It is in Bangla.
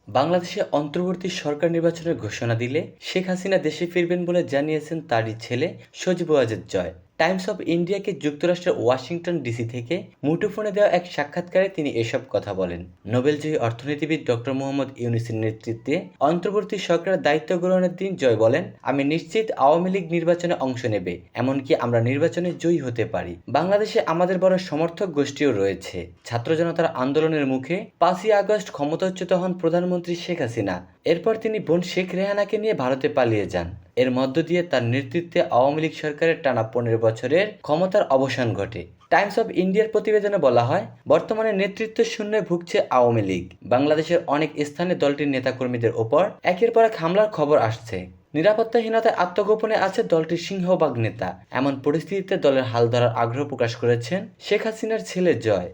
বাংলাদেশে অন্তর্বর্তী সরকার নির্বাচনের ঘোষণা দিলে শেখ হাসিনা দেশে ফিরবেন বলে জানিয়েছেন তারই ছেলে সজীব ওয়াজেদ জয়। টাইমস অব ইন্ডিয়াকে যুক্তরাষ্ট্রের ওয়াশিংটন ডিসি থেকে মুঠোফোনে দেওয়া এক সাক্ষাৎকারে তিনি এসব কথা বলেন। নোবেলজয়ী অর্থনীতিবিদ ডক্টর মোহাম্মদ ইউনূসের নেতৃত্বে অন্তর্বর্তী সরকারের দায়িত্ব গ্রহণের দিন জয় বলেন, আমি নিশ্চিত আওয়ামী লীগ নির্বাচনে অংশ নেবে, এমনকি আমরা নির্বাচনে জয়ী হতে পারি। বাংলাদেশে আমাদের বড় সমর্থক গোষ্ঠীও রয়েছে। ছাত্র জনতার আন্দোলনের মুখে 5ই আগস্ট ক্ষমতাচ্যুত হন প্রধানমন্ত্রী শেখ হাসিনা। এরপর তিনি বোন শেখ রেহানাকে নিয়ে ভারতে পালিয়ে যান। এর মধ্য দিয়ে তার নেতৃত্বে আওয়ামী লীগ সরকারের টানা 15 বছরের ক্ষমতার অবসান ঘটে। টাইমস অব ইন্ডিয়ার প্রতিবেদনে বলা হয়, বর্তমানে নেতৃত্ব শূন্যে ভুগছে আওয়ামী লীগ। বাংলাদেশের অনেক স্থানে দলটির নেতাকর্মীদের ওপর একের পর এক হামলার খবর আসছে। নিরাপত্তাহীনতায় আত্মগোপনে আছে দলটির সিংহভাগ নেতা। এমন পরিস্থিতিতে দলের হাল ধরার আগ্রহ প্রকাশ করেছেন শেখ হাসিনার ছেলে জয়।